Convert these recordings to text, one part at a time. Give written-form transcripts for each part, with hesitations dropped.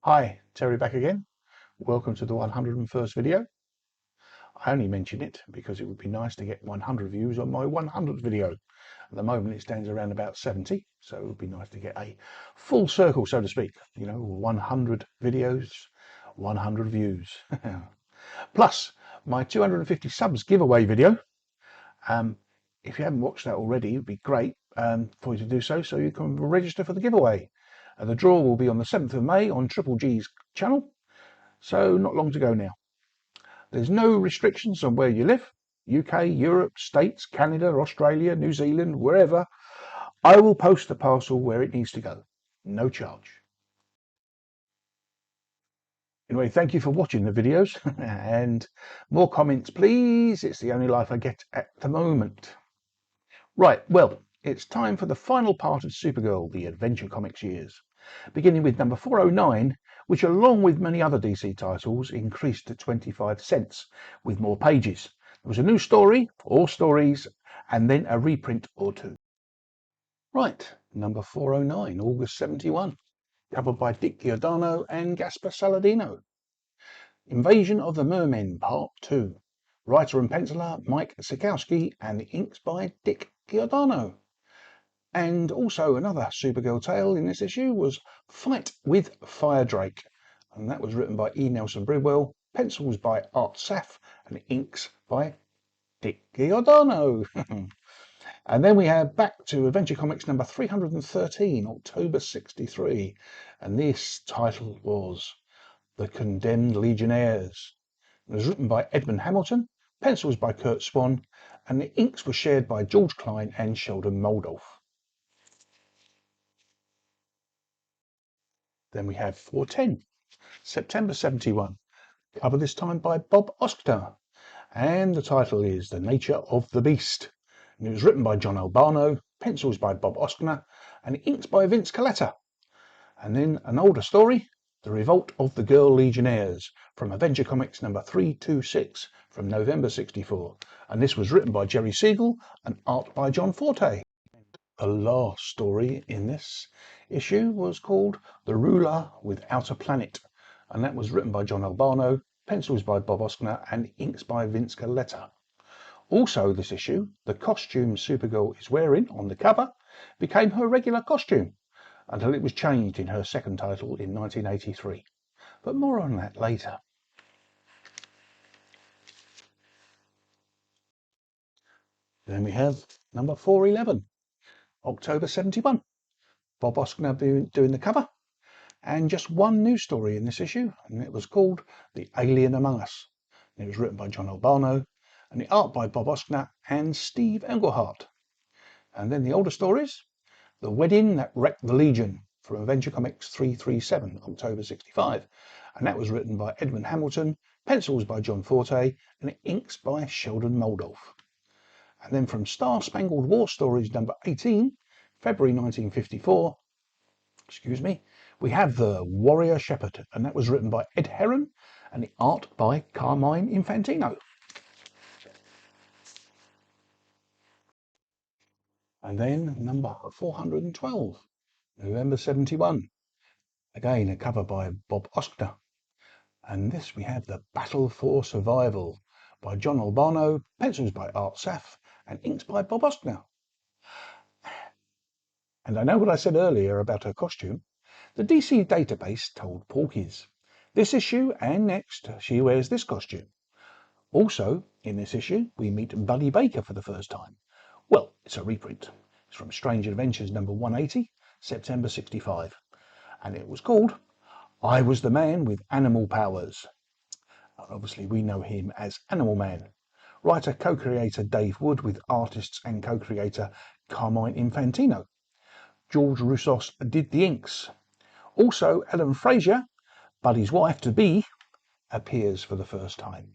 Hi, Terry back again. Welcome to the 101st video. I only mention it because it would be nice to get 100 views on my 100th video. At the moment it stands around about 70, so it would be nice to get a full circle, so to speak. 100 videos, 100 views. Plus, my 250 subs giveaway video. If you haven't watched that already, it would be great for you to do so you can register for the giveaway. The draw will be on the 7th of May on Triple G's channel. So not long to go now. There's no restrictions on where you live. UK, Europe, States, Canada, Australia, New Zealand, wherever. I will post the parcel where it needs to go. No charge. Anyway, thank you for watching the videos and more comments, please. It's the only life I get at the moment. Right, well, it's time for the final part of Supergirl, the Adventure Comics years. Beginning with number 409, which along with many other DC titles increased to 25 cents with more pages. There was a new story, or stories, and then a reprint or two. Right, number 409, August 71, covered by Dick Giordano and Gaspar Saladino. Invasion of the Mermen, Part 2. Writer and penciler Mike Sikowski, and the inks by Dick Giordano. And also another Supergirl tale in this issue was Fight with Firedrake, and that was written by E. Nelson Bridwell, pencils by Art Saf, and inks by Dick Giordano. And then we have back to Adventure Comics number 313, October 63, and this title was The Condemned Legionnaires. It was written by Edmund Hamilton, pencils by Kurt Swan, and the inks were shared by George Klein and Sheldon Moldoff. Then we have 410, September 71, cover this time by Bob Oskner, and the title is The Nature of the Beast. And it was written by John Albano, pencils by Bob Oskner, and inks by Vince Colletta. And then an older story, The Revolt of the Girl Legionnaires, from Adventure Comics number 326 from November 64. And this was written by Jerry Siegel and art by John Forte. The last story in this issue was called The Ruler Without a Planet, and that was written by John Albano, pencils by Bob Oskner, and inks by Vince Colletta. Also this issue, the costume Supergirl is wearing on the cover became her regular costume until it was changed in her second title in 1983. But more on that later. Then we have number 411. October 71, Bob Oskner doing the cover, and just one new story in this issue, and it was called The Alien Among Us. It was written by John Albano, and the art by Bob Oskner and Steve Englehart. And then the older stories, The Wedding That Wrecked the Legion, from Adventure Comics 337, October 65, and that was written by Edmund Hamilton, pencils by John Forte, and inks by Sheldon Moldoff. And then from Star Spangled War Stories number 18, February 1954, we have The Warrior Shepherd, and that was written by Ed Herron and the art by Carmine Infantino. And then number 412, November 71, again a cover by Bob Oskner. And this we have The Battle for Survival by John Albano, pencils by Art Saf, and inks by Bob Oskner. And I know what I said earlier about her costume. The DC database told porkies. This issue and next, she wears this costume. Also, in this issue, we meet Buddy Baker for the first time. Well, it's a reprint. It's from Strange Adventures number 180, September 65. And it was called I Was the Man with Animal Powers. Obviously, we know him as Animal Man. Writer, co-creator Dave Wood with artists and co-creator Carmine Infantino. George Roussos did the inks. Also, Ellen Frazier, Buddy's wife-to-be, appears for the first time.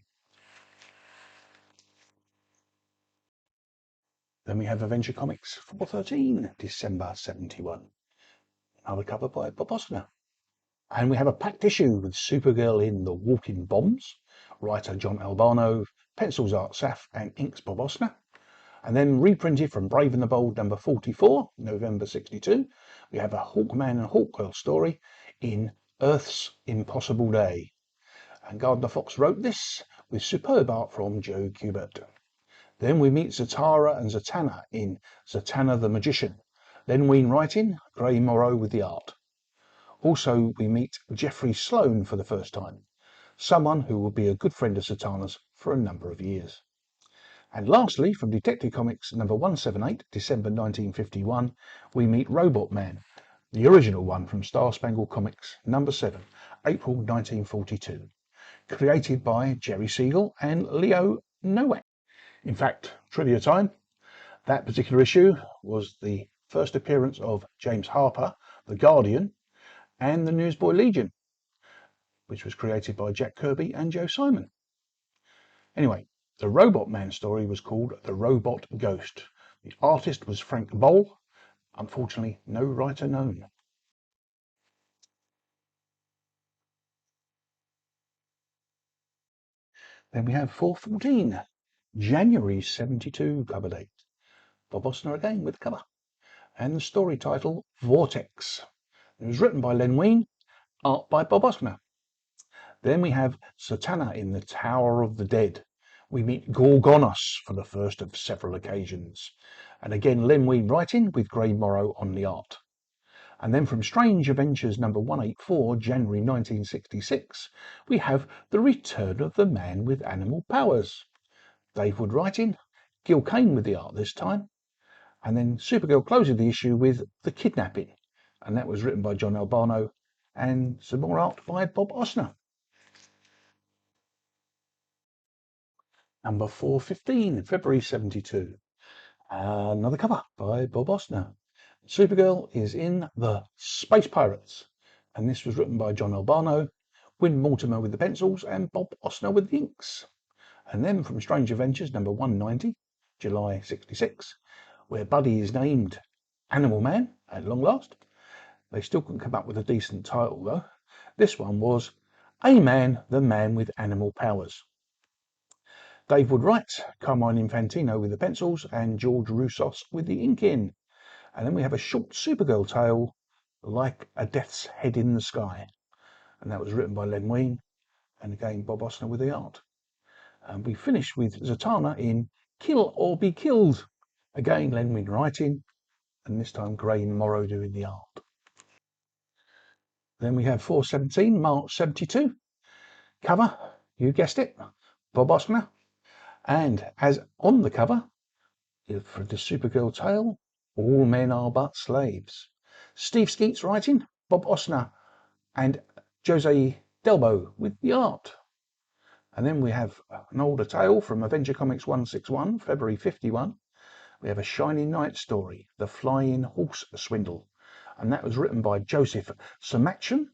Then we have Adventure Comics 413, December 71. Another cover by Bob Oskner. And we have a packed issue with Supergirl in The Walking Bombs. Writer John Albano, pencils Art Saf, and inks Bob Oskner. And then reprinted from Brave and the Bold number 44, November 62, we have a Hawkman and Hawkgirl story in Earth's Impossible Day. And Gardner Fox wrote this with superb art from Joe Kubert. Then we meet Zatara and Zatanna in Zatanna the Magician. Len Wein writing, Gray Morrow with the art. Also we meet Jeffrey Sloan for the first time, someone who will be a good friend of Zatanna's for a number of years. And lastly, from Detective Comics number 178, December 1951, we meet Robot Man, the original one from Star Spangled Comics number 7, April 1942, created by Jerry Siegel and Leo Nowak. In fact, trivia time, that particular issue was the first appearance of James Harper, the Guardian, and the Newsboy Legion, which was created by Jack Kirby and Joe Simon. Anyway, the Robot Man story was called The Robot Ghost. The artist was Frank Boll. Unfortunately, no writer known. Then we have 414, January 72 cover date. Bob Osner again with the cover. And the story title, Vortex. It was written by Len Wein, art by Bob Osner. Then we have Zatanna in the Tower of the Dead. We meet Gorgonos for the first of several occasions. And again, Len Wein writing with Gray Morrow on the art. And then from Strange Adventures number 184, January 1966, we have The Return of the Man with Animal Powers. Dave Wood writing, Gil Kane with the art this time. And then Supergirl closes the issue with The Kidnapping. And that was written by John Albano and some more art by Bob Osner. Number 415, February 72. Another cover by Bob Osner. Supergirl is in the Space Pirates, and this was written by John Albano, Win Mortimer with the pencils, and Bob Osner with the inks. And then from Strange Adventures number 190, July 66, where Buddy is named Animal Man at long last. They still couldn't come up with a decent title though. This one was A-Man, the Man with Animal Powers. Dave Wood writes, Carmine Infantino with the pencils, and George Roussos with the ink in. And then we have a short Supergirl tale, Like a Death's Head in the Sky. And that was written by Len Wein, and again Bob Osner with the art. And we finish with Zatanna in Kill or Be Killed. Again Len Wein writing, and this time Gray Morrow doing the art. Then we have 417, March 72. Cover, you guessed it, Bob Osner. And as on the cover, for the Supergirl tale, All Men Are But Slaves. Steve Skeets writing, Bob Osner and Jose Delbo with the art. And then we have an older tale from Avenger Comics 161, February 51. We have a Shining Knight story, The Flying Horse Swindle. And that was written by Joseph Samachon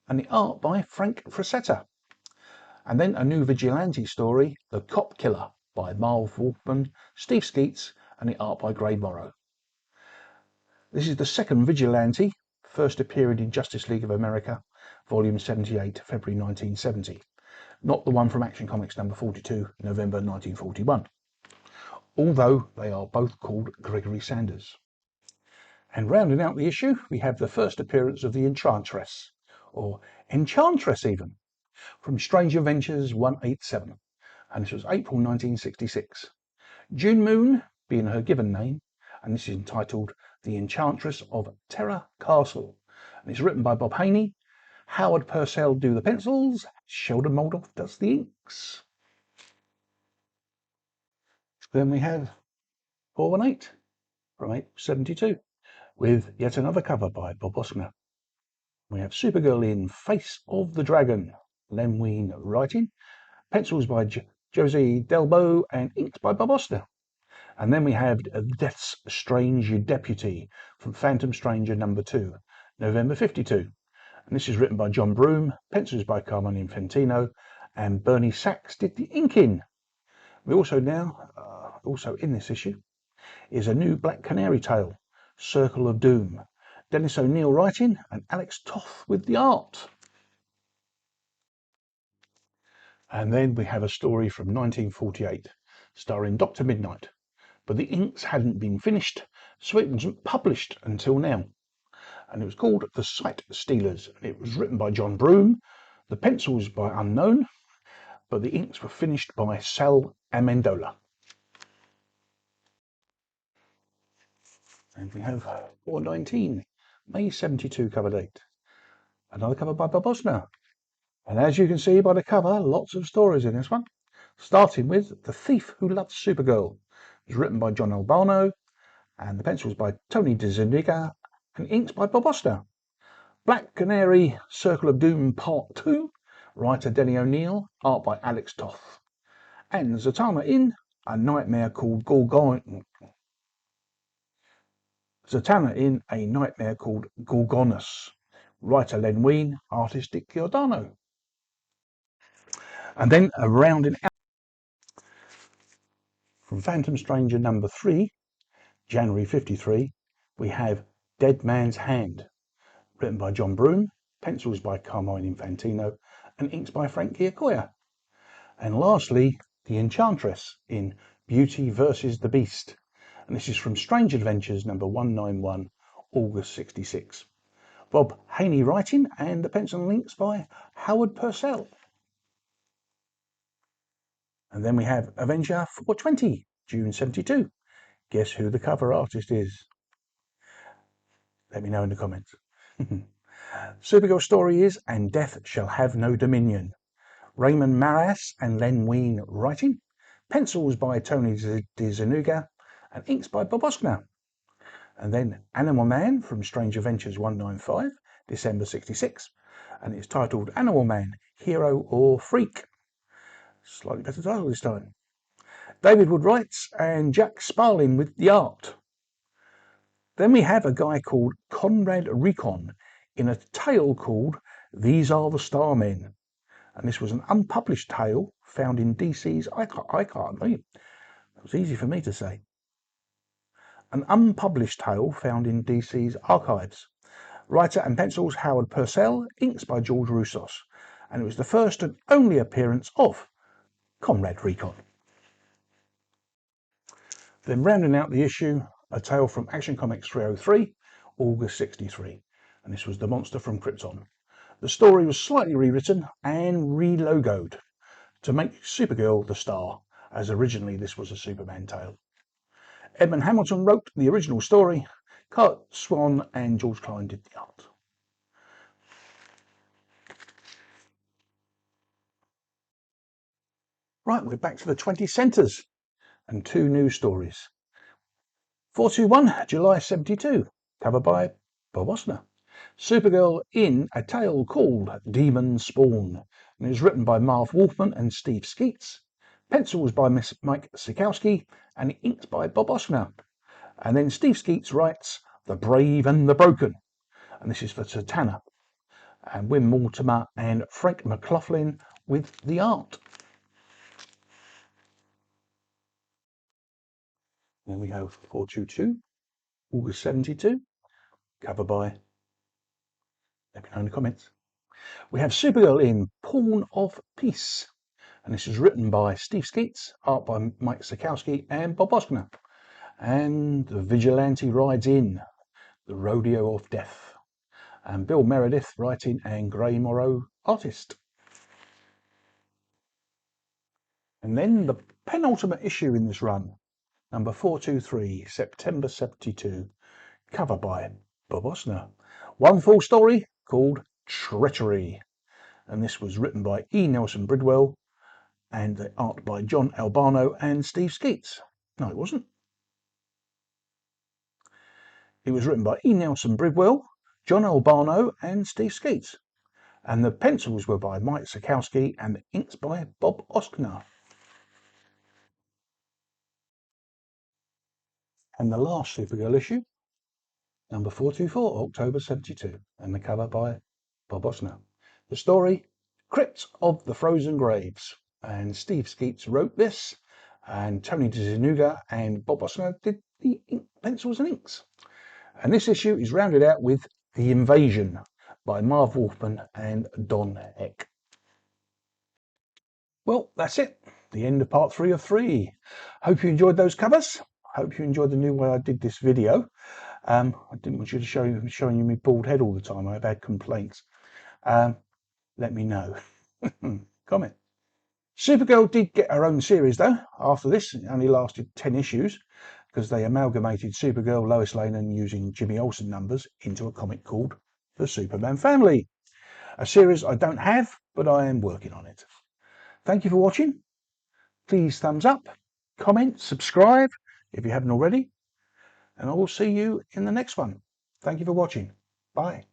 and the art by Frank Frazetta. And then a new vigilante story, The Cop Killer, by Marv Wolfman, Steve Skeets, and the art by Gray Morrow. This is the second vigilante, first appearing in Justice League of America, volume 78, February 1970. Not the one from Action Comics number 42, November 1941. Although they are both called Gregory Sanders. And rounding out the issue, we have the first appearance of the Enchantress, or Enchantress even, from Strange Adventures 187, and this was April 1966. June Moon being her given name, and this is entitled The Enchantress of Terror Castle, and it's written by Bob Haney. Howard Purcell do the pencils, Sheldon Moldoff does the inks. Then we have 418 from April 72, with yet another cover by Bob Osner. We have Supergirl in Face of the Dragon, Len Wein writing, pencils by Jose Delbo, and inks by Bob Osner. And then we have Death's Strange Deputy from Phantom Stranger number 2, November 52. And this is written by John Broome, pencils by Carmine Infantino, and Bernie Sachs did the inking. We also also in this issue, is a new Black Canary tale, Circle of Doom. Dennis O'Neill writing, and Alex Toth with the art. And then we have a story from 1948, starring Dr. Midnight. But the inks hadn't been finished, so it wasn't published until now. and it was called The Sight Stealers. And it was written by John Broome, the pencils by Unknown, but the inks were finished by Sal Amendola. And we have 419, May 72 cover date. Another cover by Bob Osner. And as you can see by the cover, lots of stories in this one. Starting with The Thief Who Loved Supergirl. It was written by John Albano, and the pencils by Tony DeZuniga, and inks by Bob Osner. Black Canary, Circle of Doom Part 2, writer Denny O'Neil, art by Alex Toth. And Zatanna in A Nightmare Called Gorgonus, writer Len Wein, artist Dick Giordano. And then a rounding out from Phantom Stranger number 3, January 53, we have Dead Man's Hand, written by John Broome, pencils by Carmine Infantino, and inks by Frank Giacoya. And lastly, The Enchantress in Beauty versus the Beast. And this is from Strange Adventures number 191, August 66. Bob Haney writing, and the pencil and inks by Howard Purcell. And then we have Avenger 420, June 72. Guess who the cover artist is? Let me know in the comments. Supergirl story is And Death Shall Have No Dominion. Raymond Maras and Len Wein writing. Pencils by Tony DeZuniga, and inks by Bob Osner. And then Animal Man from Strange Adventures 195, December 66. And it's titled Animal Man, Hero or Freak. Slightly better title this time. David Wood writes, and Jack Sparling with the art. Then we have a guy called Conrad Recon in a tale called These Are the Starmen. And this was an unpublished tale found in DC's, I can't read. It was easy for me to say. An unpublished tale found in DC's archives. Writer and pencils Howard Purcell, inks by George Roussos. And it was the first and only appearance of Conrad Recon. Then rounding out the issue, a tale from Action Comics 303, August 63. And this was The Monster from Krypton. The story was slightly rewritten and re-logoed to make Supergirl the star, as originally this was a Superman tale. Edmund Hamilton wrote the original story, Kurt Swan and George Klein did the art. Right, we're back to the 20 centres and 2 new stories. 421, July 72, cover by Bob Osner. Supergirl in a tale called Demon Spawn, and it was written by Marv Wolfman and Steve Skeets, pencils by Mike Sikowski, and inks by Bob Osner. And then Steve Skeets writes The Brave and the Broken, and this is for Zatanna, and Wim Mortimer and Frank McLaughlin with the art. Then we have 422, August 72, cover by, let me know in the comments. We have Supergirl in Pawn of Peace, and this is written by Steve Skeets, art by Mike Sikowski and Bob Osner. And the Vigilante rides in, The Rodeo of Death, and Bill Meredith writing and Gray Morrow artist. And then the penultimate issue in this run, number 423, September 72, cover by Bob Osner. One full story called Treachery, and this was written by E. Nelson Bridwell and the art by John Albano and Steve Skeets. No, it wasn't. It was written by E. Nelson Bridwell, John Albano and Steve Skeets, and the pencils were by Mike Sikowski and the inks by Bob Osner. And the last Supergirl issue, number 424, October 72, and the cover by Bob Osner. The story, Crypt of the Frozen Graves, and Steve Skeets wrote this, and Tony DeZuniga and Bob Osner did the pencils and inks. And this issue is rounded out with The Invasion by Marv Wolfman and Don Heck. Well, that's it. The end of part 3 of 3. Hope you enjoyed those covers. Hope you enjoyed the new way I did this video. I didn't want you to showing you my bald head all the time. I've had complaints. Let me know. Comment. Supergirl did get her own series though. After this, it only lasted 10 issues because they amalgamated Supergirl, Lois Lane, and using Jimmy Olsen numbers into a comic called The Superman Family. A series I don't have, but I am working on it. Thank you for watching. Please thumbs up, comment, subscribe if you haven't already, and I will see you in the next one. Thank you for watching. Bye.